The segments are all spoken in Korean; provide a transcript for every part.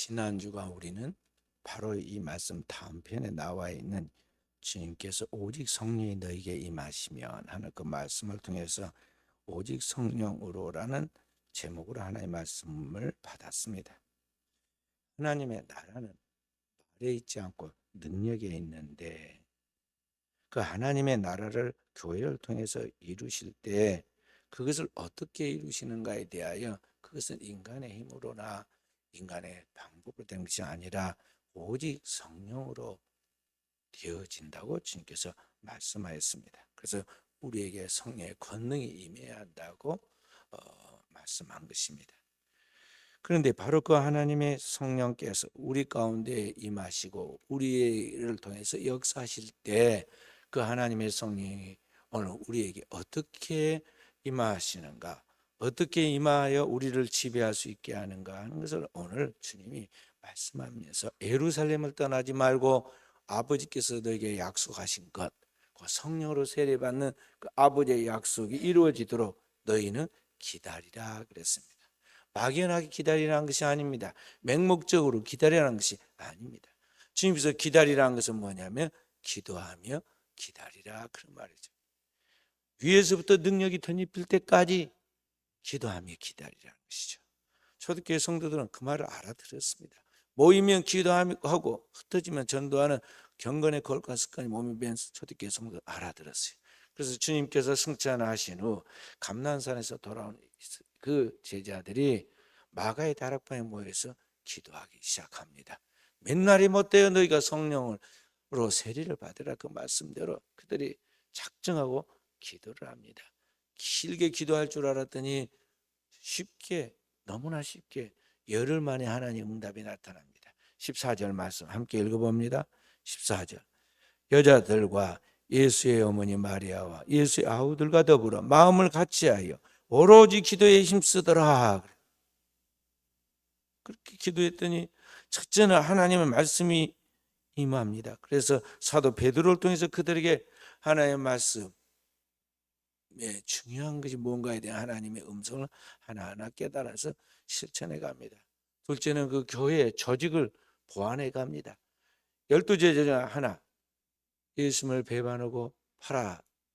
지난주가 우리는 바로 이 말씀 다음 편에 나와 있는 주님께서 오직 성령이 너에게 임하시면 하는 그 말씀을 통해서 오직 성령으로라는 제목으로 하나의 말씀을 받았습니다. 하나님의 나라는 말에 있지 않고 능력에 있는데 그 하나님의 나라를 교회를 통해서 이루실 때 그것을 어떻게 이루시는가에 대하여 그것은 인간의 힘으로나 인간의 방법으로 된 것이 아니라 오직 성령으로 되어진다고 주님께서 말씀하였습니다. 그래서 우리에게 성령의 권능이 임해야 한다고 말씀한 것입니다. 그런데 바로 그 하나님의 성령께서 우리 가운데 임하시고 우리를 통해서 역사하실 때 그 하나님의 성령이 오늘 우리에게 어떻게 임하시는가, 어떻게 임하여 우리를 지배할 수 있게 하는가 하는 것을 오늘 주님이 말씀하면서 예루살렘을 떠나지 말고 아버지께서 너에게 약속하신 것, 그 성령으로 세례받는 그 아버지의 약속이 이루어지도록 너희는 기다리라 그랬습니다. 막연하게 기다리라는 것이 아닙니다. 맹목적으로 기다리라는 것이 아닙니다. 주님께서 기다리라는 것은 뭐냐면 기도하며 기다리라 그런 말이죠. 위에서부터 능력이 덧입힐 때까지 기도하며 기다리라는 것이죠. 초대교회 성도들은 그 말을 알아들었습니다. 모이면 기도하고 흩어지면 전도하는 경건의 거룩한 습관이 몸에 밴 초대교회 성도들 알아들었어요. 그래서 주님께서 승천하신 후 감난산에서 돌아온 그 제자들이 마가의 다락방에 모여서 기도하기 시작합니다. 맨날이 못되어 너희가 성령으로 세례를 받으라 그 말씀대로 그들이 작정하고 기도를 합니다. 길게 기도할 줄 알았더니 쉽게, 너무나 쉽게 열흘 만에 하나님 응답이 나타납니다. 14절 말씀 함께 읽어봅니다. 14절 여자들과 예수의 어머니 마리아와 예수의 아우들과 더불어 마음을 같이하여 오로지 기도에 힘쓰더라. 그렇게 기도했더니 첫째는 하나님의 말씀이 임합니다. 그래서 사도 베드로를 통해서 그들에게 하나님의 말씀, 중요한 것이 뭔가에 대한 하나님의 음성을 하나하나 깨달아서 실천해 갑니다. 둘째는 그 교회의 조직을 보완해 갑니다. 12제자 중 하나, 예수님을 배반하고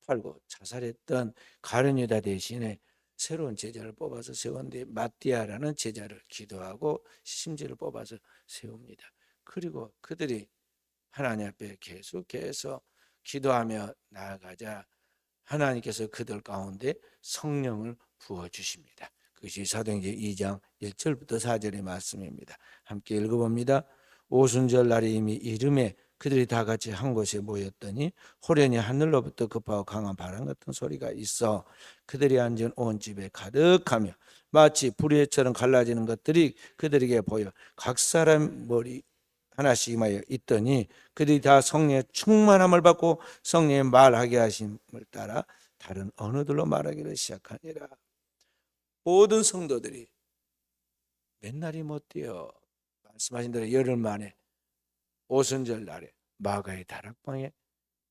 팔고 자살했던 가룟유다 대신에 새로운 제자를 뽑아서 세웠는데 마띠아라는 제자를 기도하고 심지를 뽑아서 세웁니다. 그리고 그들이 하나님 앞에 계속해서 기도하며 나아가자 하나님께서 그들 가운데 성령을 부어주십니다. 그것이 사도행전 2장 1절부터 4절의 말씀입니다. 함께 읽어봅니다. 오순절 날이 이미 이름에 그들이 다 같이 한 곳에 모였더니 호련히 하늘로부터 급하고 강한 바람 같은 소리가 있어 그들이 앉은 온 집에 가득하며 마치 불의처럼 갈라지는 것들이 그들에게 보여 각 사람 머리 하나씩 임하여 있더니 그들이 다 성령의 충만함을 받고 성령의 말하게 하심을 따라 다른 언어들로 말하기를 시작하니라. 모든 성도들이 맨날이 못되어 말씀하신 대로 열흘 만에 오순절 날에 마가의 다락방에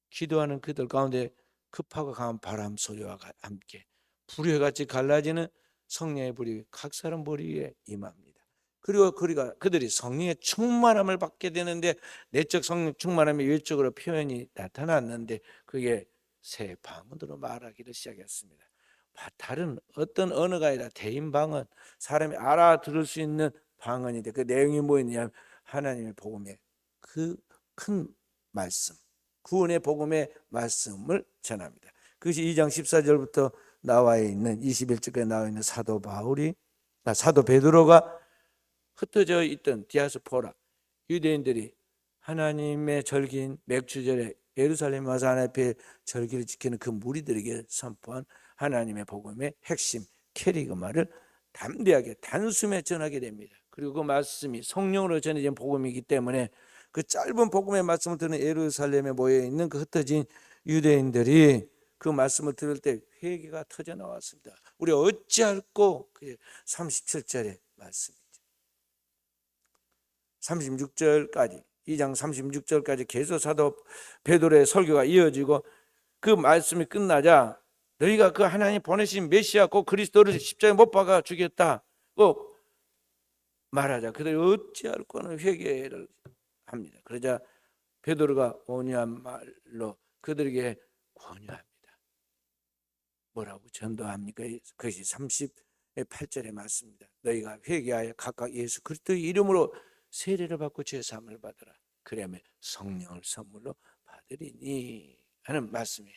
기도하는 그들 가운데 급하고 강한 바람 소리와 함께 불의같이 갈라지는 성령의 불이 각 사람 머리에 임합니다. 그리고 그들이 성령의 충만함을 받게 되는데 내적 성령 충만함이 외적으로 표현이 나타났는데 그게 새 방언으로 말하기를 시작했습니다. 다른 어떤 언어가 아니라 대인 방언, 사람이 알아들을 수 있는 방언인데 그 내용이 뭐였냐면 하나님의 복음의 그 큰 말씀, 구원의 복음의 말씀을 전합니다. 그것이 2장 14절부터 나와 있는 21절까지 나와 있는 사도 베드로가 흩어져 있던 디아스포라 유대인들이 하나님의 절기인 맥주절에 예루살렘 와서 하나님 앞에 절기를 지키는 그 무리들에게 선포한 하나님의 복음의 핵심 캐리그마를 담대하게 단숨에 전하게 됩니다. 그리고 그 말씀이 성령으로 전해진 복음이기 때문에 그 짧은 복음의 말씀을 듣는 예루살렘에 모여있는 그 흩어진 유대인들이 그 말씀을 들을 때 회개가 터져 나왔습니다. 우리 어찌할꼬 37절의 말씀이죠. 36절까지 2장 36절까지 계속 사도 베드로의 설교가 이어지고 그 말씀이 끝나자 너희가 그 하나님 보내신 메시아 그 그리스도를 십자가에 못 박아 죽였다. 말하자. 그들이 어찌할꼬는 회개를 합니다. 그러자 베드로가 온유한 말로 그들에게 권유합니다. 뭐라고 전도합니까? 그것이 38절의 말씀입니다. 너희가 회개하여 각각 예수 그리스도의 이름으로 세례를 받고 죄사함을 받으라. 그러면 성령을 선물로 받으리니 하는 말씀이에요.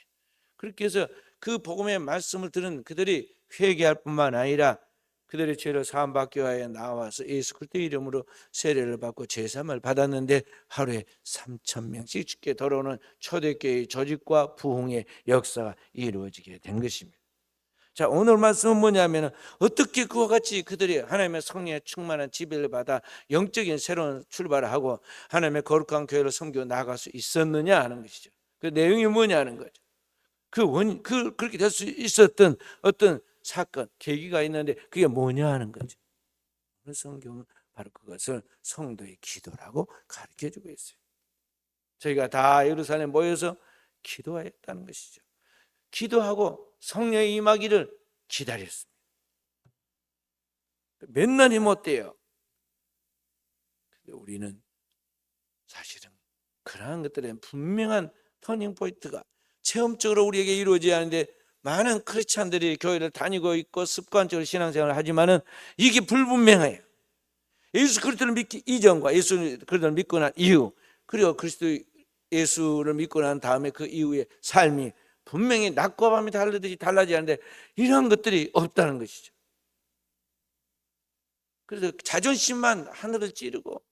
그렇게 해서 그 복음의 말씀을 들은 그들이 회개할 뿐만 아니라 그들의 죄를 사함받기 위하여 나와서 예수 그리스도의 이름으로 세례를 받고 죄사함을 받았는데 하루에 3,000명씩 죽게 돌아오는 초대교회의 조직과 부흥의 역사가 이루어지게 된 것입니다. 자, 오늘 말씀은 뭐냐면 어떻게 그와 같이 그들이 하나님의 성령에 충만한 지배를 받아 영적인 새로운 출발을 하고 하나님의 거룩한 교회를 섬겨 나갈 수 있었느냐 하는 것이죠. 그 내용이 뭐냐는 거죠. 그렇게 될 수 있었던 어떤 사건, 계기가 있는데 그게 뭐냐 하는 거죠. 성경은 바로 그것을 성도의 기도라고 가르쳐주고 있어요. 저희가 다 예루살렘에 모여서 기도하였다는 것이죠. 기도하고 성령의 임하기를 기다렸습니다. 몇 날이 못 돼요. 근데 우리는 사실은 그러한 것들에 분명한 터닝 포인트가 체험적으로 우리에게 이루어져야 하는데 많은 크리스찬들이 교회를 다니고 있고 습관적으로 신앙생활을 하지만은 이게 불분명해요. 예수 그리스도를 믿기 이전과 예수 그리스도를 믿고 난 이후, 그리고 그리스도 예수를 믿고 난 다음에 그 이후의 삶이 분명히 낮과 밤이 다르듯이 달라지는데 이런 것들이 없다는 것이죠. 그래서 자존심만 하늘을 찌르고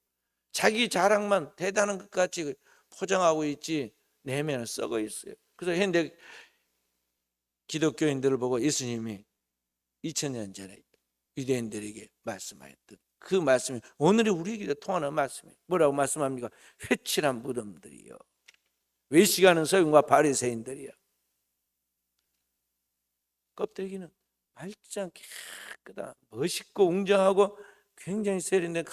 자기 자랑만 대단한 것 같이 포장하고 있지 내면은 썩어 있어요. 그래서 현대 기독교인들을 보고 예수님이 2000년 전에 유대인들에게 말씀하였던 그 말씀이 오늘의 우리에게도 통하는 말씀이에요. 뭐라고 말씀합니까? 회칠한 무덤들이요, 외식하는 서기관과 바리새인들이요, 껍데기는 말짱 깨끗한 멋있고 웅장하고 굉장히 세련된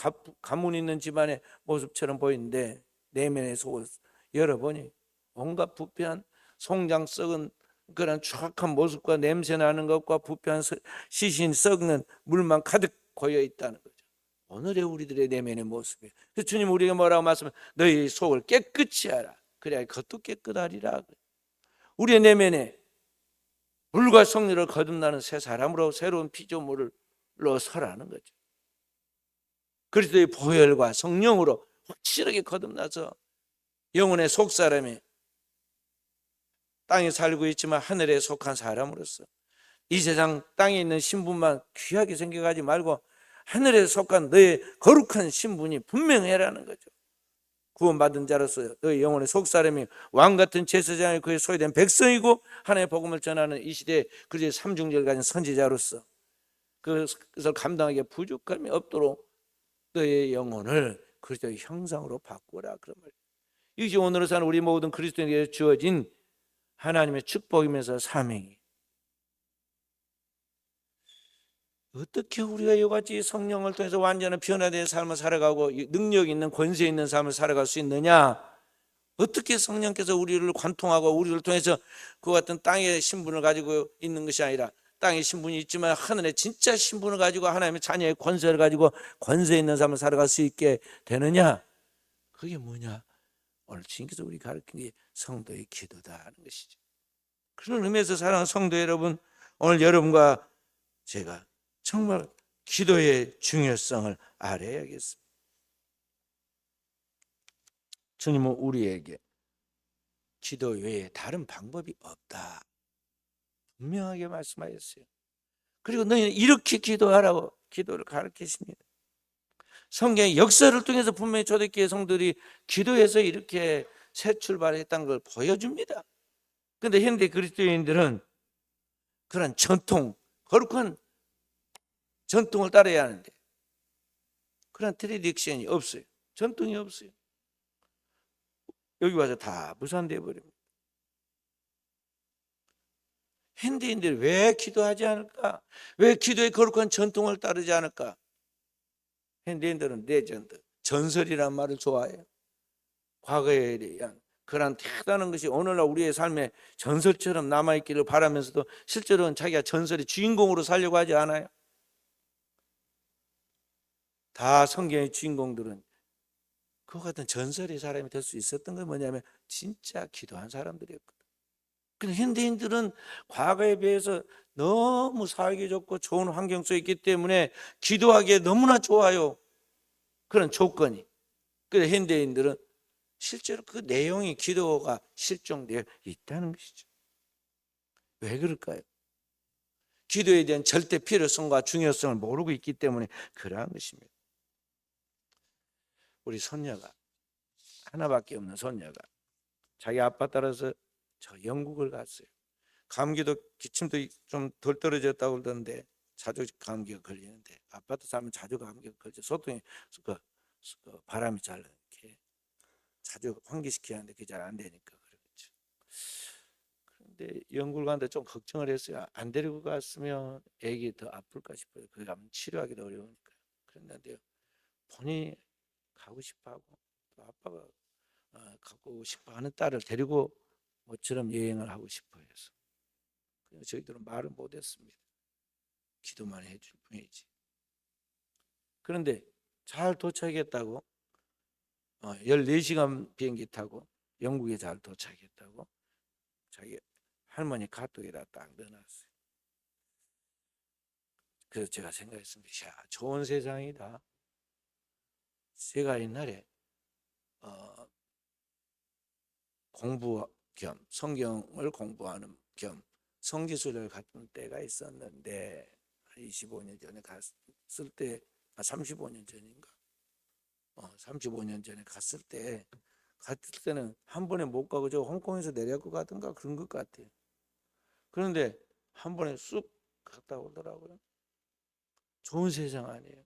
가문 있는 집안의 모습처럼 보이는데 내면의 속을 열어보니 온갖 부패한 송장 썩은 그런 추악한 모습과 냄새나는 것과 부패한 시신 썩는 물만 가득 고여 있다는 거죠. 오늘의 우리들의 내면의 모습이에요. 그래서 주님 우리에게 뭐라고 말씀하면 너희 속을 깨끗이 하라. 그래야 겉도 깨끗하리라. 우리의 내면에 물과 성령을 거듭나는 새 사람으로 새로운 피조물로 서라는 거죠. 그리스도의 보혈과 성령으로 확실하게 거듭나서 영혼의 속사람이 땅에 살고 있지만 하늘에 속한 사람으로서 이 세상 땅에 있는 신분만 귀하게 생각하지 말고 하늘에 속한 너의 거룩한 신분이 분명해라는 거죠. 구원받은 자로서 너의 영혼의 속사람이 왕같은 제사장이 그의 소유된 백성이고 하나님의 복음을 전하는 이 시대에 그리스도의 삼중절을 가진 선지자로서 그것을 감당하기에 부족함이 없도록 너의 영혼을 그리스도의 형상으로 바꾸라. 그런 말. 이것이 오늘을 사는 우리 모든 그리스도인에게 주어진 하나님의 축복이면서 사명이. 어떻게 우리가 이같이 성령을 통해서 완전한 변화된 삶을 살아가고 능력 있는 권세 있는 삶을 살아갈 수 있느냐? 어떻게 성령께서 우리를 관통하고 우리를 통해서 그 같은 땅의 신분을 가지고 있는 것이 아니라 땅의 신분이 있지만 하늘의 진짜 신분을 가지고 하나님의 자녀의 권세를 가지고 권세 있는 삶을 살아갈 수 있게 되느냐? 그게 뭐냐? 오늘 주님께서 우리 가르친 게 성도의 기도다 하는 것이죠. 그런 의미에서 사랑하는 성도 여러분, 오늘 여러분과 제가 정말 기도의 중요성을 알아야겠습니다. 주님은 우리에게 기도 외에 다른 방법이 없다 분명하게 말씀하셨어요. 그리고 너희는 이렇게 기도하라고 기도를 가르치십니다. 성경의 역사를 통해서 분명히 초대교회 성도들이 기도해서 이렇게 새 출발했다는 걸 보여줍니다. 그런데 현대 그리스도인들은 그런 전통, 거룩한 전통을 따라야 하는데 그런 트레디션이 없어요. 전통이 없어요. 여기 와서 다 무산돼 버립니다. 현대인들이 왜 기도하지 않을까? 왜 기도의 거룩한 전통을 따르지 않을까? 현대인들은 레전드, 전설이란 말을 좋아해요. 과거에 대한 그런 대단한 것이 오늘날 우리의 삶에 전설처럼 남아있기를 바라면서도 실제로는 자기가 전설의 주인공으로 살려고 하지 않아요. 다 성경의 주인공들은 그와 같은 전설의 사람이 될 수 있었던 건 뭐냐면 진짜 기도한 사람들이었거든. 근데 현대인들은 과거에 비해서 너무 살기 좋고 좋은 환경 속에 있기 때문에 기도하기에 너무나 좋아요. 그런 조건이. 그래서 현대인들은 실제로 그 내용이 기도가 실종되어 있다는 것이죠. 왜 그럴까요? 기도에 대한 절대 필요성과 중요성을 모르고 있기 때문에 그러한 것입니다. 우리 손녀가 하나밖에 없는 손녀가 자기 아빠 따라서 저 영국을 갔어요. 감기도 기침도 좀 덜 떨어졌다고 그러던데 자주 감기가 걸리는데 아파트 살면 자주 감기가 걸려. 소통이 바람이 잘 이렇게 자주 환기시켜야 하는데 그게 잘 안 되니까 그렇죠. 그런데 영국을 가는데 좀 걱정을 했어요. 안 데리고 갔으면 애기 더 아플까 싶어요. 그게 가면 치료하기도 어려우니까. 그랬는데 본인이 가고 싶어하고 또 아빠가 가고 싶어하는 딸을 데리고 모처럼 여행을 하고 싶어 해서 그래서 저희들은 말을 못했습니다. 기도만 해줄 뿐이지. 그런데 잘 도착했다고 14시간 비행기 타고 영국에 잘 도착했다고 자기 할머니 카톡에다 딱 넣어놨어요. 그래서 제가 생각했습니다. 야, 좋은 세상이다. 제가 옛날에 공부 겸 성경을 공부하는 겸 성지순례를 갔던 때가 있었는데 25년 전에 갔을 때 35년 전인가 35년 전에 갔을 때는 한 번에 못 가고 저 홍콩에서 내려고 가든가 그런 것 같아요. 그런데 한 번에 쑥 갔다 오더라고요. 좋은 세상 아니에요.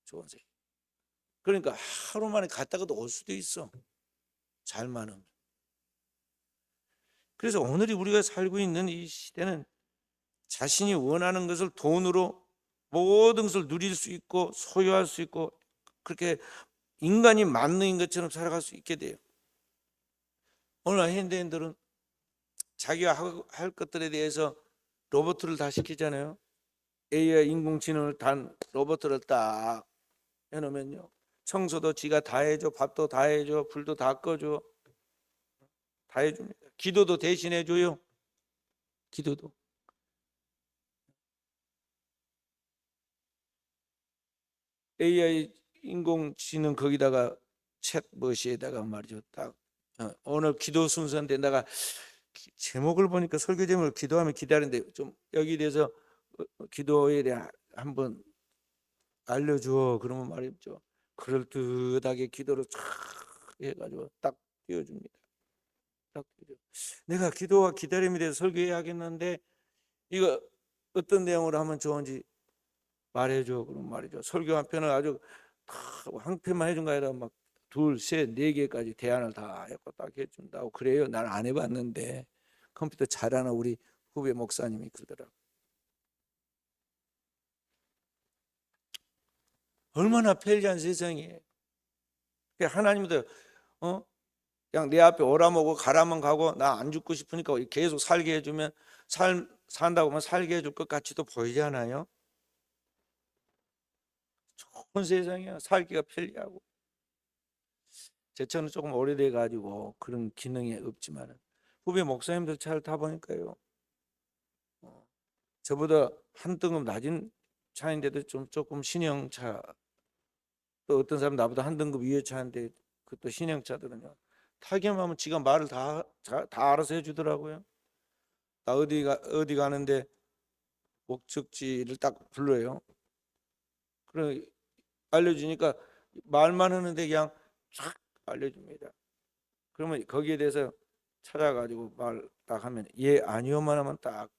좋은 세상. 그러니까 하루 만에 갔다가도 올 수도 있어. 잘만 하면. 그래서 오늘이 우리가 살고 있는 이 시대는 자신이 원하는 것을 돈으로 모든 것을 누릴 수 있고 소유할 수 있고 그렇게 인간이 만능인 것처럼 살아갈 수 있게 돼요. 오늘 현대인들은 자기가 할 것들에 대해서 로봇을 다 시키잖아요. AI 인공지능을 단 로봇을 딱 해놓으면요. 청소도 지가 다 해줘, 밥도 다 해줘, 불도 다 꺼줘, 다 해줍니다. 기도도 대신 해줘요. 기도도. AI 인공지능 거기다가 챗봇에다가 말이죠. 딱 오늘 기도 순서인데 내가 제목을 보니까 설교 제목을 기도하면 기다리는데 좀 여기 대해서 기도에 대해 한번 알려줘. 그러면 말이죠. 그럴듯하게 기도를 쫙 해가지고 딱 띄워줍니다. 딱 띄워줘. 내가 기도와 기다림에 대해서 설교해야겠는데 이거 어떤 내용으로 하면 좋은지 말해줘. 그럼 말이죠. 설교 한 편을 아주 한 편만 해준 거 아니라 막 둘, 셋, 네 개까지 대안을 다 해고 딱 해준다고 그래요. 난 안 해봤는데 컴퓨터 잘하는 우리 후배 목사님이 그러더라고. 얼마나 편리한 세상이에요. 하나님도 그냥 내 앞에 오라먹고 가라면 가고 나 안 죽고 싶으니까 계속 살게 해주면 산다고 하면 살게 해줄 것 같이도 보이잖아요. 좋은 세상이야. 살기가 편리하고. 제 차는 조금 오래돼 가지고 그런 기능이 없지만 후배 목사님들 차를 타보니까요. 저보다 한 등급 낮은 차인데도 좀 조금 신형차, 또 어떤 사람 나보다 한 등급 위에 차인데 그것도 신형차들은요. 타기만 하면 지가 말을 다 알아서 해주더라고요. 나 어디 가는데 목적지를 딱 불러요. 그래 알려주니까 말만 하는데 그냥 쫙 알려줍니다. 그러면 거기에 대해서 찾아가지고 말 딱 하면 예 아니요만 하면 딱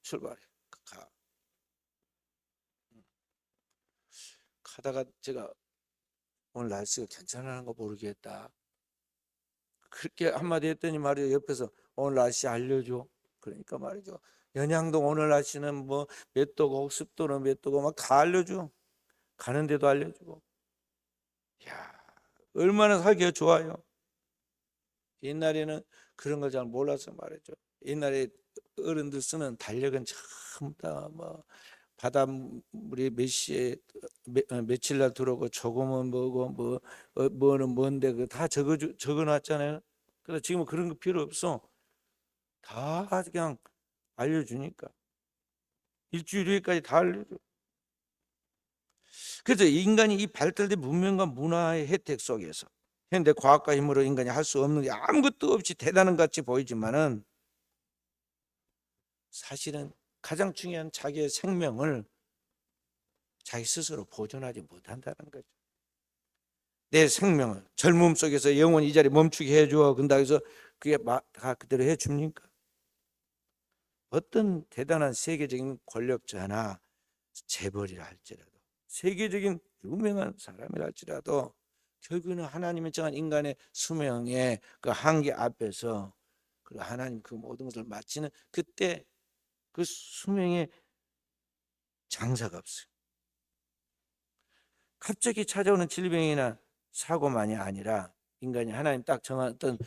출발해 가. 가다가 제가 오늘 날씨가 괜찮아는 거 모르겠다. 그렇게 한마디 했더니 말이죠. 옆에서 오늘 날씨 알려줘. 그러니까 말이죠. 연양동 오늘 날씨는 뭐 몇 도고 습도는 몇 도고 막 다 알려줘. 가는데도 알려주고. 야 얼마나 살기가 좋아요. 옛날에는 그런 걸 잘 몰라서 말이죠. 옛날에 어른들 쓰는 달력은 전부 다뭐 바닷물이 몇 시에 며칠 날 들어오고 조금은 뭐고 뭐는 뭔데 그 다 적어놨잖아요. 그래서 지금은 그런 거 필요 없어. 다 그냥 알려주니까 일주일 후에까지 다 알려줘. 그래서 인간이 이 발달된 문명과 문화의 혜택 속에서 현대 과학과 힘으로 인간이 할 수 없는 게 아무것도 없이 대단한 것 같이 보이지만은 사실은 가장 중요한 자기의 생명을 자기 스스로 보존하지 못한다는 거죠. 내 생명을 젊음 속에서 영원히 이 자리에 멈추게 해줘. 근다 해서 그게 다 그대로 해줍니까? 어떤 대단한 세계적인 권력자나 재벌이라 할지라도 세계적인 유명한 사람이라 할지라도 결국은 하나님의 정한 인간의 수명의 그 한계 앞에서 그 하나님 그 모든 것을 마치는 그때 그 수명의 장사가 없어요. 갑자기 찾아오는 질병이나 사고만이 아니라 인간이 하나님 딱 정한 어떤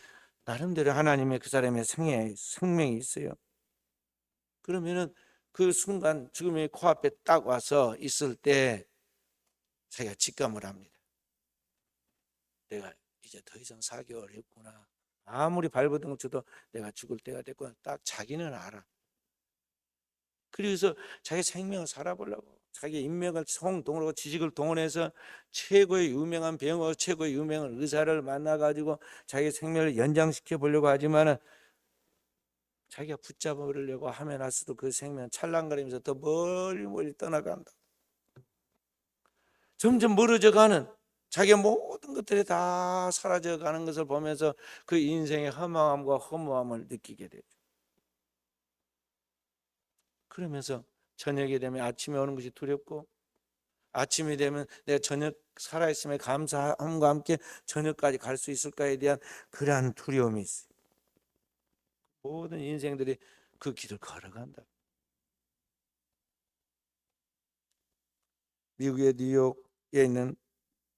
나름대로 하나님의 그 사람의 생명이 있어요. 그러면은 그 순간 죽음이 코앞에 딱 와서 있을 때 자기가 직감을 합니다. 내가 이제 더 이상 살기 어렵구나. 아무리 발버둥 쳐도 내가 죽을 때가 됐구나. 딱 자기는 알아. 그래서 자기 생명을 살아보려고 자기 인맥을 동원하고 지식을 동원해서 최고의 유명한 병원, 최고의 유명한 의사를 만나가지고 자기 생명을 연장시켜 보려고 하지만은 자기가 붙잡으려고 하면 할수록 그 생명은 찰랑거리면서 더 멀리 떠나간다. 점점 멀어져 가는 자기의 모든 것들이 다 사라져 가는 것을 보면서 그 인생의 허망함과 허무함을 느끼게 되죠. 그러면서 저녁이 되면 아침에 오는 것이 두렵고 아침이 되면 내가 저녁 살아있음에 감사함과 함께 저녁까지 갈 수 있을까에 대한 그러한 두려움이 있어요. 모든 인생들이 그 길을 걸어간다. 미국의 뉴욕에 있는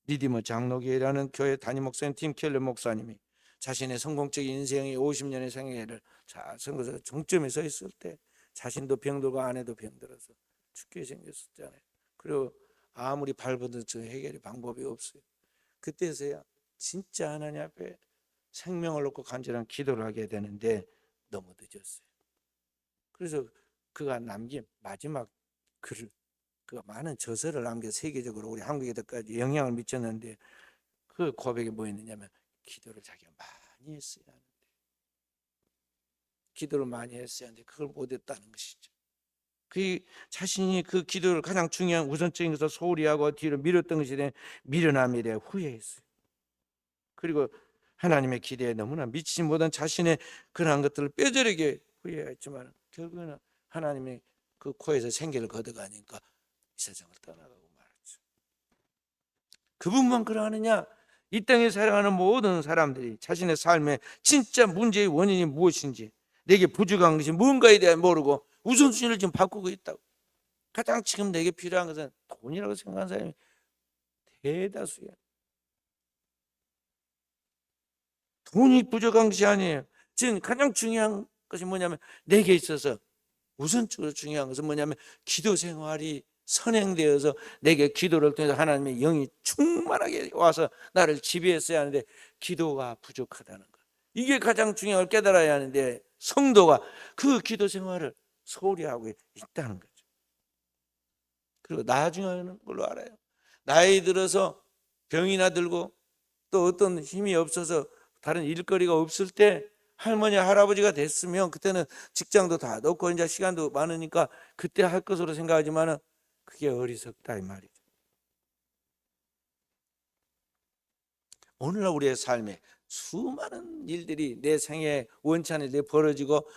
리디머 장로교회라는 교회 담임 목사님 팀 켈러 목사님이 자신의 성공적인 인생의 50년의 생애를 잘 선거서 정점에 서 있을 때 자신도 병들고 아내도 병들어서 죽게 생겼었잖아요. 그리고 아무리 발버둥쳐 해결의 방법이 없어요. 그때서야 진짜 하나님 앞에 생명을 놓고 간절한 기도를 하게 되는데 너무 늦었어요. 그래서 그가 남긴 마지막 글을 그 많은 저서를 남겨 세계적으로 우리 한국에도까지 영향을 미쳤는데 그 고백이 뭐였느냐면 기도를 자기가 많이 했어야 하는데 기도를 많이 했어야 하는데 그걸 못했다는 것이죠. 그 자신이 그 기도를 가장 중요한 우선적인 것을 소홀히 하고 뒤로 미뤘던 것에 대한 미련함에 대해 후회했어요. 그리고 하나님의 기대에 너무나 미치지 못한 자신의 그러한 것들을 뼈저리게 후회했지만 결국에는 하나님의 그 코에서 생기를 걷어가니까 이 세상을 떠나가고 말았죠. 그분만 그러하느냐? 이 땅에 살아가는 모든 사람들이 자신의 삶의 진짜 문제의 원인이 무엇인지 내게 부족한 것이 뭔가에 대해 모르고 우선순위를 지금 바꾸고 있다고. 가장 지금 내게 필요한 것은 돈이라고 생각하는 사람이 대다수야. 돈이 부족한 것이 아니에요. 지금 가장 중요한 것이 뭐냐면 내게 있어서 우선적으로 중요한 것은 뭐냐면 기도 생활이 선행되어서 내게 기도를 통해서 하나님의 영이 충만하게 와서 나를 지배했어야 하는데 기도가 부족하다는 것. 이게 가장 중요한 걸 깨달아야 하는데 성도가 그 기도 생활을 소홀히 하고 있다는 거죠. 그리고 나중에 걸로 알아요. 나이 들어서 병이나 들고 또 어떤 힘이 없어서 다른 일거리가 없을 때 할머니 할아버지가 됐으면 그때는 직장도 다 넣고 이제 시간도 많으니까 그때 할 것으로 생각하지만은 그게 어리석다 이 말이죠. 오늘날 우리의 삶에 수많은 일들이 내 생에 원천에 내 벌어지고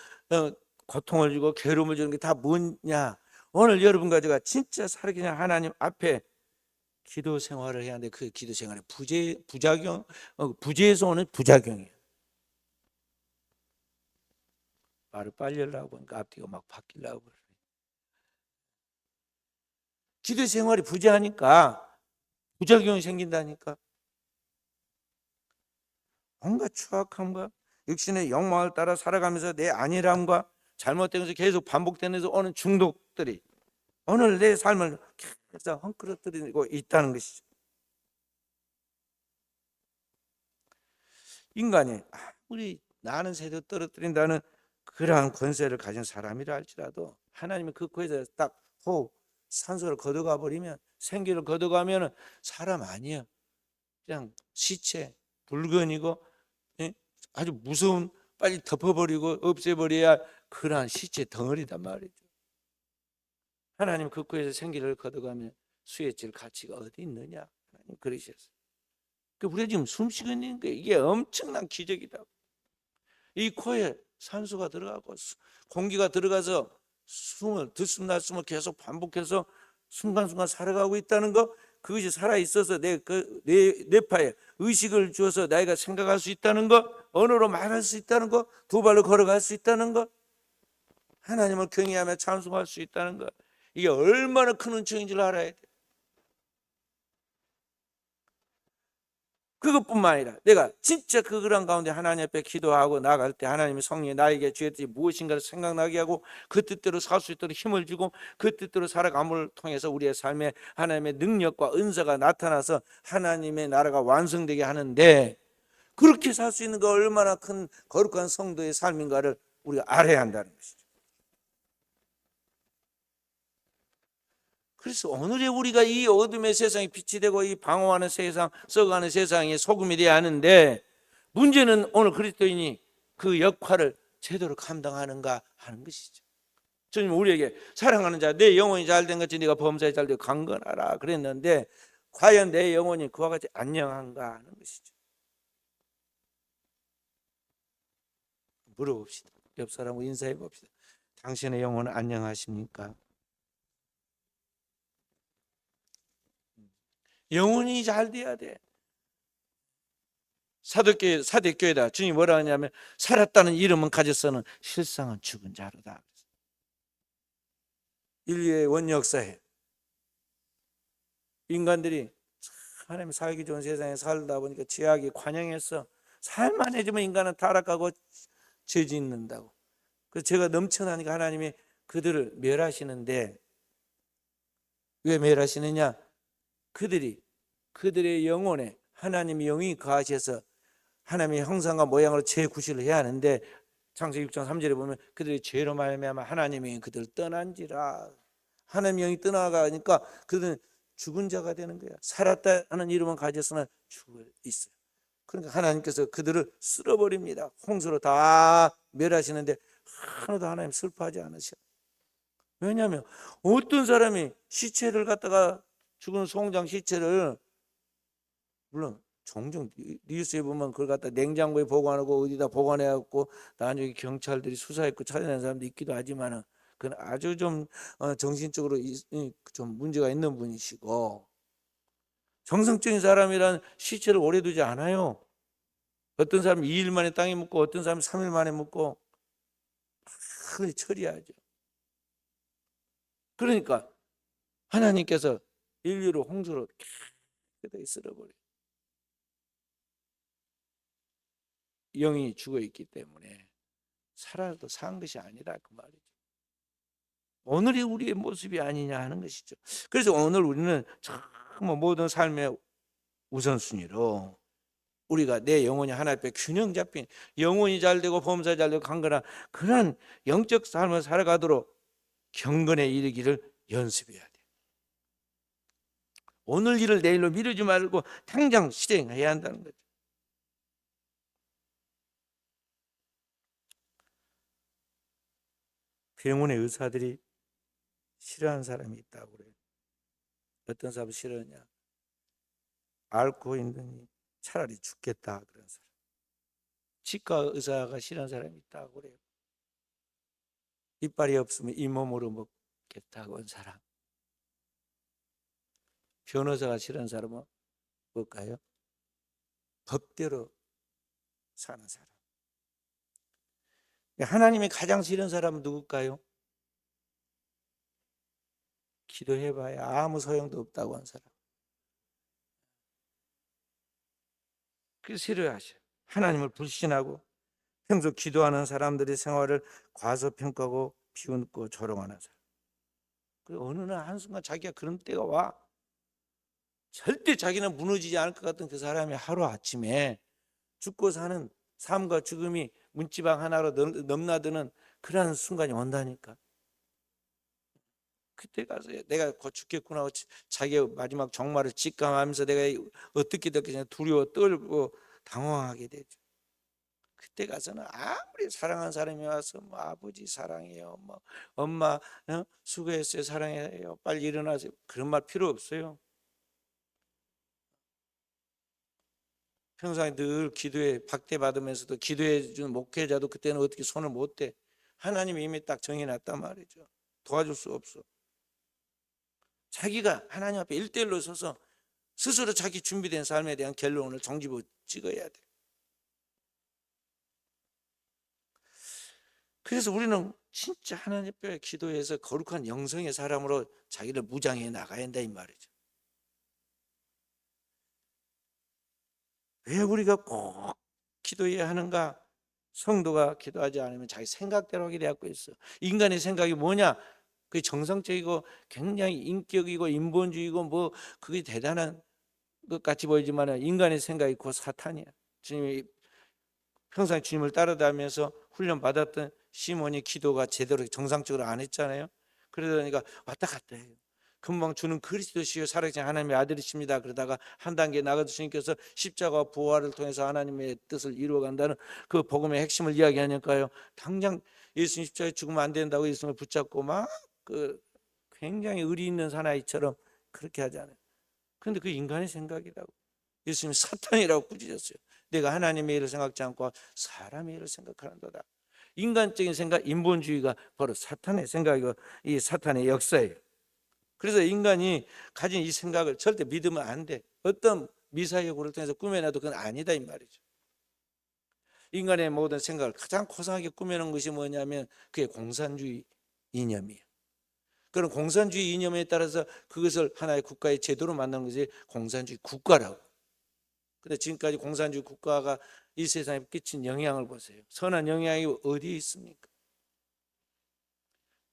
고통을 주고 괴로움을 주는 게 다 뭐냐? 오늘 여러분 가지고 진짜 살아계신 하나님 앞에 기도 생활을 해야 하는데 그 기도 생활의 부작용, 부재에서 오는 부작용이에요. 말을 빨리 하려고 하니까 앞뒤가 막 바뀌려고 그래요. 기도 생활이 부재하니까 부작용이 생긴다니까. 온갖 추악함과 육신의 욕망을 따라 살아가면서 내 안일함과 잘못된 것이 계속 반복되면서 오는 중독들이 오늘 내 삶을 계속 헝클어뜨리고 있다는 것이죠. 인간이 아무리 나는 새도 떨어뜨린다는 그러한 권세를 가진 사람이라 할지라도 하나님이 그 코에서 딱 호흡, 산소를 걷어가 버리면, 생기를 걷어가면 사람 아니야. 그냥 시체, 물건이고, 예? 아주 무서운, 빨리 덮어버리고 없애버려야 그러한 시체 덩어리단 말이죠. 하나님 그 코에서 생기를 걷어가면 수혜질 가치가 어디 있느냐? 하나님 그러셨어요. 우리가 지금 숨쉬고 있는 게 이게 엄청난 기적이다. 이 코에 산소가 들어가고 공기가 들어가서 숨을 들숨날숨을 계속 반복해서 순간순간 살아가고 있다는 거, 그것이 살아있어서 내 뇌파에 의식을 주어서 내가 생각할 수 있다는 거, 언어로 말할 수 있다는 거, 두 발로 걸어갈 수 있다는 거, 하나님을 경외하며 찬송할 수 있다는 거, 이게 얼마나 큰 은총인지를 알아야 돼. 그것뿐만 아니라 내가 진짜 그런 가운데 하나님 앞에 기도하고 나갈 때 하나님의 성령이 나에게 주의 뜻이 무엇인가를 생각나게 하고 그 뜻대로 살 수 있도록 힘을 주고 그 뜻대로 살아감을 통해서 우리의 삶에 하나님의 능력과 은사가 나타나서 하나님의 나라가 완성되게 하는데, 그렇게 살 수 있는 거 얼마나 큰 거룩한 성도의 삶인가를 우리가 알아야 한다는 것이죠. 그래서 오늘의 우리가 이 어둠의 세상에 빛이 되고 이 방황하는 세상, 썩어가는 세상에 소금이 되어야 하는데, 문제는 오늘 그리스도인이 그 역할을 제대로 감당하는가 하는 것이죠. 주님 우리에게 사랑하는 자, 내 영혼이 잘된 것이 네가 범사에 잘되고 강건하라 그랬는데, 과연 내 영혼이 그와 같이 안녕한가 하는 것이죠. 물어봅시다. 옆 사람과 인사해 봅시다. 당신의 영혼은 안녕하십니까? 영혼이 잘 돼야 돼. 사대교회다. 주님이 뭐라 하냐면 살았다는 이름은 가졌으나 실상은 죽은 자로다. 인류의 원역사에 인간들이 하나님 살기 좋은 세상에 살다 보니까 죄악이 관영해서 살만해지면 인간은 타락하고 죄 짓는다고. 그래서 죄가 넘쳐나니까 하나님이 그들을 멸하시는데, 왜 멸하시느냐? 그들의 영혼에 하나님의 영이 거하셔서 하나님의 형상과 모양으로 재구실을 해야 하는데, 창세기 6장 3절에 보면 그들이 죄로 말미암아 하나님의 그들을 떠난지라. 하나님의 영이 떠나가니까 그들은 죽은 자가 되는 거야. 살았다 하는 이름은 가졌으나 죽어 있어요. 그러니까 하나님께서 그들을 쓸어버립니다. 홍수로 다 멸하시는데 하나도 하나님 슬퍼하지 않으셔. 왜냐하면 어떤 사람이 시체를 갖다가, 죽은 송장 시체를, 물론 종종 뉴스에 보면 그걸 갖다 냉장고에 보관하고 어디다 보관해갖고 나중에 경찰들이 수사했고 찾아낸 사람도 있기도 하지만은, 그건 아주 좀 정신적으로 좀 문제가 있는 분이시고, 정상적인 사람이란 시체를 오래 두지 않아요. 어떤 사람은 2일 만에 땅에 묻고 어떤 사람은 3일 만에 묻고 그걸 처리하죠. 그러니까 하나님께서 인류를 홍수로 깨끗하게 쓸어버려요. 영이 죽어 있기 때문에 살아도 산 것이 아니다 그 말이죠. 오늘이 우리의 모습이 아니냐 하는 것이죠. 그래서 오늘 우리는 정말 모든 삶의 우선순위로 우리가 내 영혼이 하나 앞에 균형 잡힌, 영혼이 잘되고 범사 잘되고 강건한 그런 영적 삶을 살아가도록 경건에 이르기를 연습해야 돼. 오늘 일을 내일로 미루지 말고 당장 실행해야 한다는 거죠. 병원의 의사들이 싫어하는 사람이 있다고 그래요. 어떤 사람이 싫어하냐? 앓고 있는 차라리 죽겠다 그런 사람. 치과 의사가 싫어하는 사람이 있다고 그래요. 이빨이 없으면 이 몸으로 먹겠다고 한 사람. 변호사가 싫어하는 사람은 뭘까요? 법대로 사는 사람. 하나님이 가장 싫은 사람은 누굴까요? 기도해봐야 아무 소용도 없다고 한 사람. 그 싫어하셔. 하나님을 불신하고 평소 기도하는 사람들의 생활을 과소평가하고 비웃고 조롱하는 사람. 그리고 어느 날 한순간 자기가 그런 때가 와. 절대 자기는 무너지지 않을 것 같은 그 사람이 하루아침에 죽고 사는 삶과 죽음이 문지방 하나로 넘나드는 그러한 순간이 온다니까. 그때 가서 내가 곧 죽겠구나 하고 자기의 마지막 종말을 직감하면서 내가 어떻게 됐겠냐 두려워 떨고 당황하게 되죠. 그때 가서는 아무리 사랑하는 사람이 와서 뭐 아버지 사랑해요, 뭐 엄마 수고했어요, 사랑해요, 빨리 일어나세요, 그런 말 필요 없어요. 평소에 늘 기도에 박대받으면서도 기도해 주는 목회자도 그때는 어떻게 손을 못 대. 하나님이 이미 딱 정해놨단 말이죠. 도와줄 수 없어. 자기가 하나님 앞에 1대1로 서서 스스로 자기 준비된 삶에 대한 결론을 정집어 찍어야 돼. 그래서 우리는 진짜 하나님 앞에 기도해서 거룩한 영성의 사람으로 자기를 무장해 나가야 한다 이 말이죠. 왜 우리가 꼭 기도해야 하는가? 성도가 기도하지 않으면 자기 생각대로 하게 되고 있어. 인간의 생각이 뭐냐? 그게 정상적이고 굉장히 인격이고 인본주의고 뭐 그게 대단한 것 같이 보이지만 인간의 생각이 곧 사탄이야. 주님이 평생 주님을 따라다니면서 훈련받았던 시몬이 기도가 제대로 정상적으로 안 했잖아요. 그러다니까 왔다 갔다 해요. 금방 주는 그리스도시요 살아계신 하나님의 아들이십니다. 그러다가 한 단계 나가서 주님께서 십자가 부활을 통해서 하나님의 뜻을 이루어간다는 그 복음의 핵심을 이야기하니까요. 당장 예수님 십자가에 죽으면 안 된다고 예수님을 붙잡고 막 그 굉장히 의리 있는 사나이처럼 그렇게 하잖아요. 그런데 그 인간의 생각이라고. 예수님이 사탄이라고 꾸짖었어요. 내가 하나님의 일을 생각지 않고 사람의 일을 생각하는도다. 인간적인 생각, 인본주의가 바로 사탄의 생각이고 이 사탄의 역사예요. 그래서 인간이 가진 이 생각을 절대 믿으면 안 돼. 어떤 미사여구를 통해서 꾸며내도 그건 아니다 이 말이죠. 인간의 모든 생각을 가장 고상하게 꾸며놓은 것이 뭐냐면 그게 공산주의 이념이에요. 그런 공산주의 이념에 따라서 그것을 하나의 국가의 제도로 만드는 것이 공산주의 국가라고. 근데 지금까지 공산주의 국가가 이 세상에 끼친 영향을 보세요. 선한 영향이 어디에 있습니까?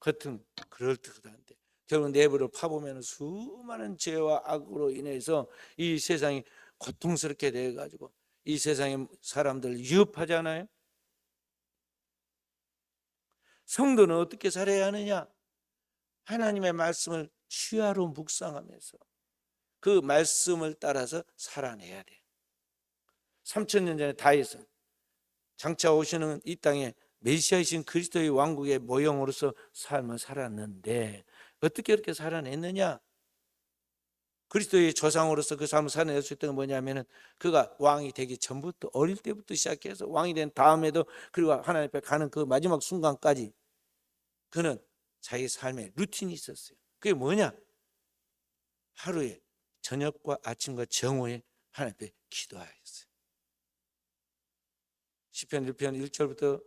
겉은 그럴듯한데 결국 내부를 파보면 수많은 죄와 악으로 인해서 이 세상이 고통스럽게 돼가지고 이 세상의 사람들 위협하잖아요. 성도는 어떻게 살아야 하느냐? 하나님의 말씀을 취하로 묵상하면서 그 말씀을 따라서 살아내야 돼요. 3000년 전에 다윗은 장차 오시는 이 땅에 메시아이신 그리스도의 왕국의 모형으로서 삶을 살았는데 어떻게 그렇게 살아냈느냐? 그리스도의 조상으로서 그 삶을 살아낼 수 있던 건 뭐냐면은 그가 왕이 되기 전부터 어릴 때부터 시작해서 왕이 된 다음에도 그리고 하나님 앞에 가는 그 마지막 순간까지 그는 자기 삶에 루틴이 있었어요. 그게 뭐냐? 하루에 저녁과 아침과 정오에 하나님 앞에 기도하였어요. 시편 1편 1절부터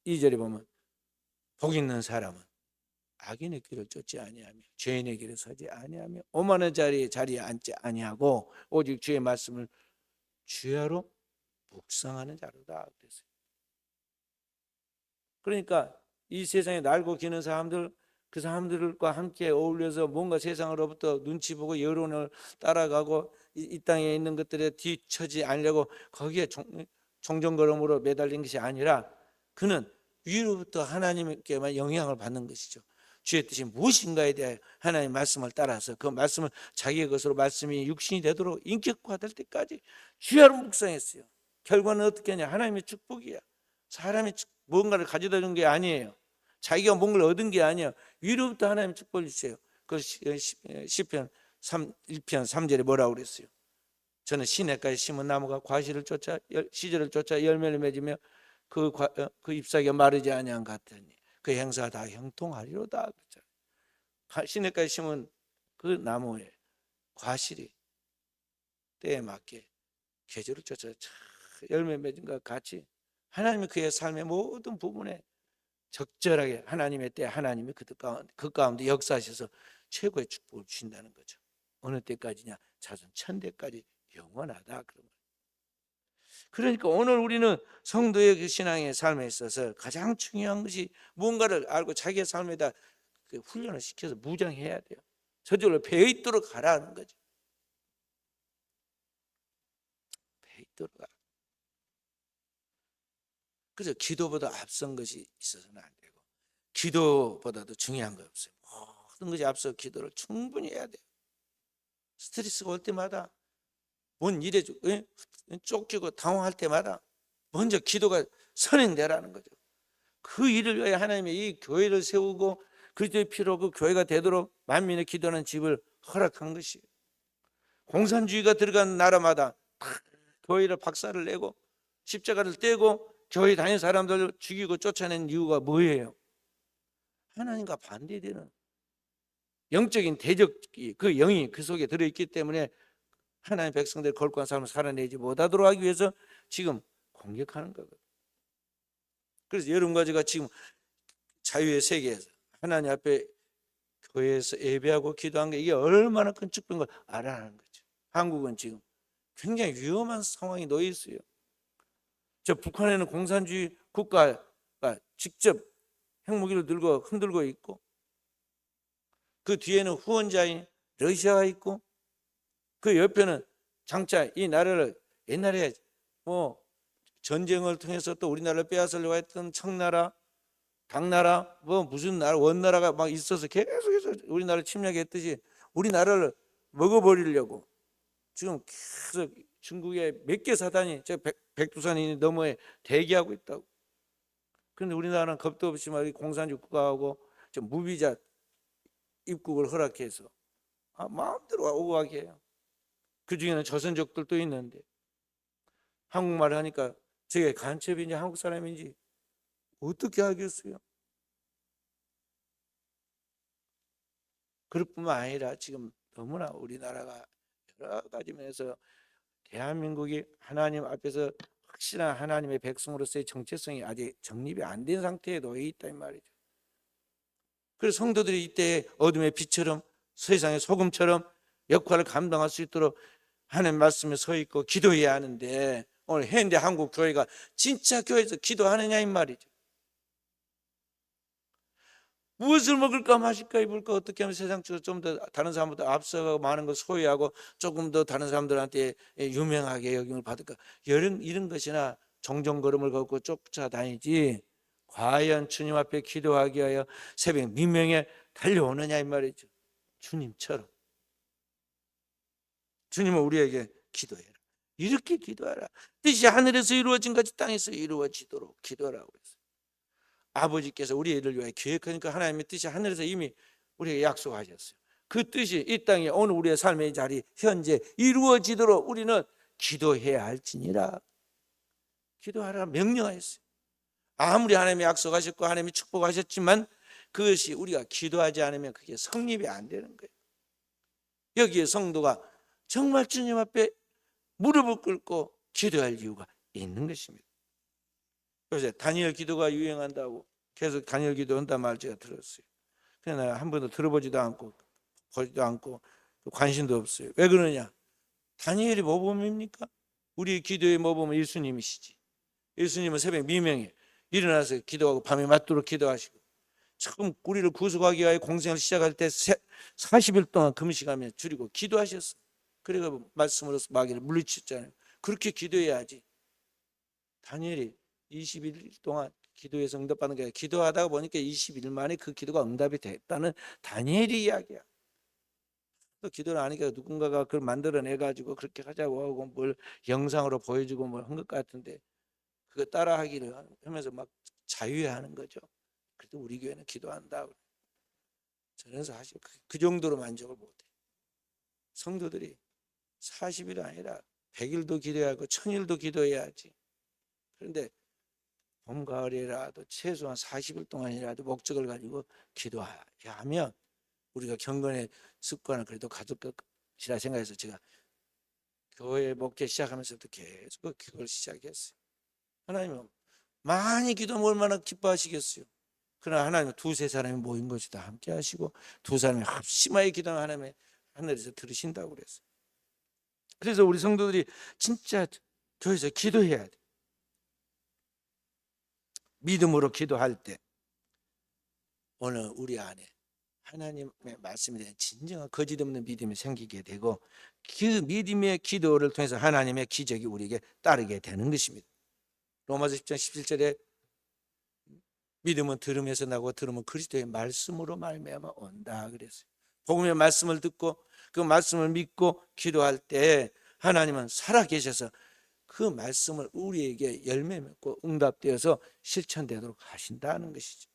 2절에 보면 복 있는 사람은 악인의 길을 쫓지 아니하며 죄인의 길을 서지 아니하며 오만한 자리에 앉지 아니하고 오직 주의 말씀을 주야로 묵상하는 자로다 그랬어요. 그러니까 이 세상에 날고 기는 사람들 그 사람들과 함께 어울려서 뭔가 세상으로부터 눈치 보고 여론을 따라가고 이 땅에 있는 것들에 뒤처지 않으려고 거기에 종전걸음으로 매달린 것이 아니라 그는 위로부터 하나님께만 영향을 받는 것이죠. 주의 뜻이 무엇인가에 대해 하나님의 말씀을 따라서 그 말씀을 자기의 것으로 말씀이 육신이 되도록 인격화될 때까지 주야로 묵상했어요. 결과는 어떻게 하냐? 하나님의 축복이야. 사람이 뭔가를 가져다 준 게 아니에요. 자기가 뭔가를 얻은 게 아니에요. 위로부터 하나님 축복을 주세요. 그 시편 1편 3절에 뭐라고 그랬어요? 저는 시냇가에 심은 나무가 과실을 쫓아 시절을 쫓아 열매를 맺으며 그 잎사귀가 마르지 아니한 같으니 그 행사가 다 형통하리로다. 시냇가에 심은 그 나무에 과실이 때에 맞게 계절을 쫓아 열매 맺은 것 같이 하나님이 그의 삶의 모든 부분에 적절하게 하나님의 때 하나님이 그 가운데 역사하셔서 최고의 축복을 주신다는 거죠. 어느 때까지냐? 자손 천대까지 영원하다. 그러니까 오늘 우리는 성도의 그 신앙의 삶에 있어서 가장 중요한 것이 뭔가를 알고 자기의 삶에다 그 훈련을 시켜서 무장해야 돼요. 저절로 배에 있도록 하라는 거죠. 배에 있도록 하라. 그래서 기도보다 앞선 것이 있어서는 안 되고, 기도보다도 중요한 거 없어요. 모든 것이 앞서 기도를 충분히 해야 돼요. 스트레스가 올 때마다, 뭔 일에 쫓기고 당황할 때마다 먼저 기도가 선행되라는 거죠. 그 일을 위해 하나님의 이 교회를 세우고 그리스도의 피로 그 교회가 되도록 만민의 기도하는 집을 허락한 것이에요. 공산주의가 들어간 나라마다 교회를 박살을 내고 십자가를 떼고 교회 다니는 사람들을 죽이고 쫓아낸 이유가 뭐예요? 하나님과 반대되는 영적인 대적이, 그 영이 그 속에 들어있기 때문에 하나님의 백성들이 거룩한 삶을 살아내지 못하도록 하기 위해서 지금 공격하는 거거든요. 그래서 여러분과 제가 지금 자유의 세계에서 하나님 앞에 교회에서 예배하고 기도한 게 이게 얼마나 큰 축복인 걸 알아라는 거죠. 한국은 지금 굉장히 위험한 상황이 놓여 있어요. 저 북한에는 공산주의 국가가 직접 핵무기를 들고 흔들고 있고, 그 뒤에는 후원자인 러시아가 있고, 그 옆에는 장차 이 나라를, 옛날에 뭐 전쟁을 통해서 또 우리나라를 빼앗으려고 했던 청나라, 당나라, 뭐 무슨 나라, 원나라가 막 있어서 계속해서 우리나라를 침략했듯이 우리나라를 먹어버리려고 지금 계속 중국의 몇 개 사단이 저 백두산이 너머에 대기하고 있다고. 그런데 우리나라는 겁도 없이 막 공산주의 국가하고 좀 무비자 입국을 허락해서 마음대로 오고 가게 해요. 그 중에는 조선족들도 있는데 한국말을 하니까 저게 간첩인지 한국 사람인지 어떻게 하겠어요? 그럴 뿐만 아니라 지금 너무나 우리나라가 여러 가지 면에서 대한민국이 하나님 앞에서 확실한 하나님의 백성으로서의 정체성이 아직 정립이 안 된 상태에 놓여 있다 이 말이죠. 그래서 성도들이 이때 어둠의 빛처럼 세상의 소금처럼 역할을 감당할 수 있도록 하나님 말씀에 서 있고 기도해야 하는데, 오늘 현대 한국 교회가 진짜 교회에서 기도하느냐 이 말이죠. 무엇을 먹을까 마실까 입을까 어떻게 하면 세상적으로 좀 더 다른 사람보다 앞서가고 많은 걸 소유하고 조금 더 다른 사람들한테 유명하게 여김을 받을까, 이런 것이나 종종걸음을 걷고 쫓아다니지 과연 주님 앞에 기도하기 위하여 새벽 미명에 달려오느냐 이 말이죠. 주님처럼. 주님은 우리에게 기도해라, 이렇게 기도하라, 뜻이 하늘에서 이루어진 같이 땅에서 이루어지도록 기도하라고 했어요. 아버지께서 우리를 위해 계획하니까 하나님의 뜻이 하늘에서 이미 우리에게 약속하셨어요. 그 뜻이 이 땅에 오늘 우리의 삶의 자리 현재 이루어지도록 우리는 기도해야 할지니라. 기도하라 명령하였어요. 아무리 하나님이 약속하셨고 하나님이 축복하셨지만 그것이 우리가 기도하지 않으면 그게 성립이 안 되는 거예요. 여기에 성도가 정말 주님 앞에 무릎을 꿇고 기도할 이유가 있는 것입니다. 요새 다니엘 기도가 유행한다고 계속 다니엘 기도 한단 말 제가 들었어요. 그러나 한 번도 들어보지도 않고 보지도 않고 관심도 없어요. 왜 그러냐? 다니엘이 모범입니까? 우리 기도의 모범은 예수님이시지. 예수님은 새벽 미명에 일어나서 기도하고 밤에 맞도록 기도하시고, 처음 우리를 구속하기 위하여 공생을 시작할 때 40일 동안 금식하며 줄이고 기도하셨어. 그래서 말씀으로서 마귀를 물리쳤잖아요. 그렇게 기도해야지. 다니엘이 21일 동안 기도해서 응답받는 게 아니라 기도하다가 보니까 20일 만에 그 기도가 응답이 됐다는 다니엘이 이야기야. 또 기도를 안 하니까 누군가가 그걸 만들어내 가지고 그렇게 하자고 하고 뭘 영상으로 보여주고 뭐 한 것 같은데, 그거 따라하기를 하면서 막 자유해하는 거죠. 그래도 우리 교회는 기도한다. 저는 사실 그 정도로 만족을 못해. 성도들이 40일 아니라 100일도 기도하고 1000일도 기도해야지. 그런데 봄, 가을이라도 최소한 40일 동안이라도 목적을 가지고 기도해야 하면 우리가 경건의 습관을 그래도 가질 것이라 생각해서 제가 교회 목회 시작하면서부터 계속 그걸 시작했어요. 하나님은 많이 기도하면 얼마나 기뻐하시겠어요. 그러나 하나님은 두세 사람이 모인 것이 다 함께 하시고 두 사람이 합심하여 기도하면 하나님의 하늘에서 들으신다고 그랬어요. 그래서 우리 성도들이 진짜 교회에서 기도해야 돼. 믿음으로 기도할 때 오늘 우리 안에 하나님의 말씀에 대한 진정한 거짓 없는 믿음이 생기게 되고 그 믿음의 기도를 통해서 하나님의 기적이 우리에게 따르게 되는 것입니다. 로마서 10장 17절에 믿음은 들음에서 나고 들음은 그리스도의 말씀으로 말미암아 온다 그랬어요. 복음의 말씀을 듣고 그 말씀을 믿고 기도할 때 하나님은 살아계셔서 그 말씀을 우리에게 열매 맺고 응답되어서 실천되도록 하신다는 것이죠.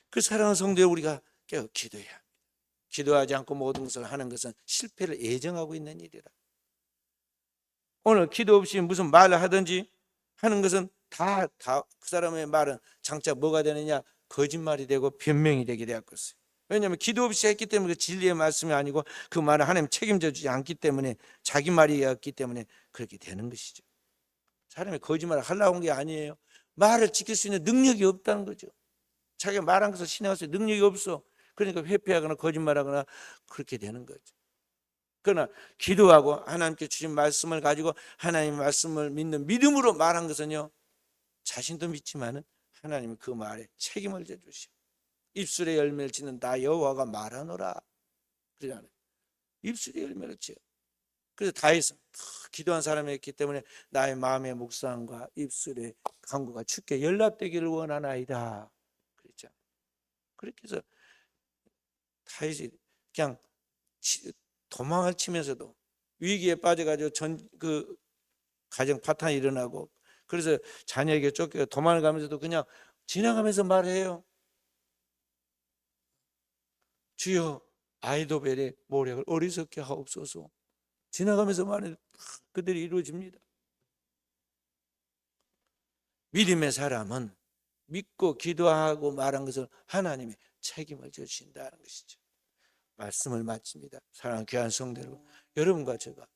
그 사랑하는 성도에 우리가 깨어 기도해야 합니다. 기도하지 않고 모든 것을 하는 것은 실패를 예정하고 있는 일이라. 오늘 기도 없이 무슨 말을 하든지 하는 것은 다 그 사람의 말은 장차 뭐가 되느냐? 거짓말이 되고 변명이 되게 되었겠어요. 왜냐하면 기도 없이 했기 때문에 그 진리의 말씀이 아니고 그 말을 하나님 책임져 주지 않기 때문에 자기 말이었기 때문에 그렇게 되는 것이죠. 사람이 거짓말을 하려고 한 게 아니에요. 말을 지킬 수 있는 능력이 없다는 거죠. 자기가 말한 것을 신뢰할 수 있는 능력이 없어. 그러니까 회피하거나 거짓말하거나 그렇게 되는 거죠. 그러나 기도하고 하나님께 주신 말씀을 가지고 하나님의 말씀을 믿는 믿음으로 말한 것은요, 자신도 믿지만은 하나님이 그 말에 책임을 져주시오. 입술에 열매를 짓는 나 여호와가 말하노라. 그러잖아요. 입술에 열매를 지어. 그래서 다윗은 기도한 사람이었기 때문에 나의 마음의 묵상과 입술의 간구가 주께 연락되기를 원하나이다. 그랬죠. 그렇게 해서 다윗이 그냥 도망을 치면서도 위기에 빠져가지고 그 가정 파탄이 일어나고 그래서 자녀에게 쫓겨 도망을 가면서도 그냥 지나가면서 말해요. 주여 아이도벨의 모략을 어리석게 하옵소서. 지나가면서 말해 그들이 이루어집니다. 믿음의 사람은 믿고 기도하고 말한 것을 하나님이 책임을 져주신다는 것이죠. 말씀을 마칩니다. 사랑하는 귀한 성도 여러분, 여러분과 제가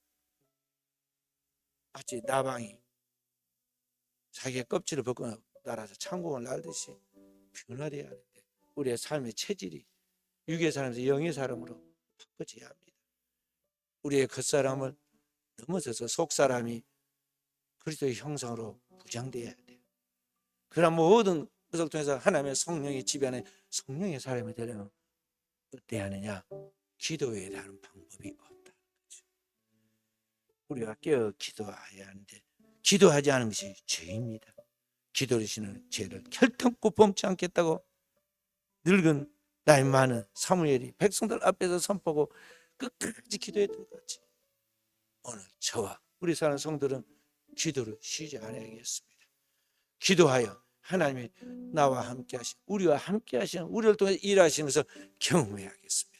마치 나방이 자기의 껍질을 벗고 날아서 창공을 날듯이 변화되어야 하는데 우리의 삶의 체질이 육의 사람에서 영의 사람으로 바꿔져야 합니다. 우리의 겉사람을 넘어서서 속사람이 그리스도의 형상으로 부장되어야 돼요. 그런 모든 것을 통해서 하나님의 성령의 지배하는 성령의 사람이 되려면 어때야 하느냐? 기도에 대한 방법이 없다는 거죠. 우리가 깨어 기도해야 하는데 기도하지 않은 것이 죄입니다. 기도하시는 죄를 결단코 범치 않겠다고 늙은 나이 많은 사무엘이 백성들 앞에서 선포하고 끝까지 기도했던 것 같이 오늘 저와 우리 사는 성들은 기도를 쉬지 않아야겠습니다. 기도하여 하나님이 나와 함께 하신 우리와 함께 하시는 우리를 통해 일하시는 것을 경험해야겠습니다.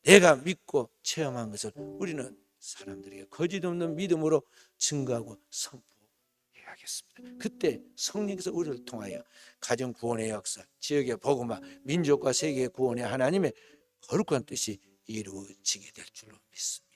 내가 믿고 체험한 것을 우리는 사람들에게 거짓 없는 믿음으로 증거하고 선포해야겠습니다. 그때 성령께서 우리를 통하여 가정 구원의 역사, 지역의 복음화, 민족과 세계의 구원의 하나님의 거룩한 뜻이 이루어지게 될 줄로 믿습니다.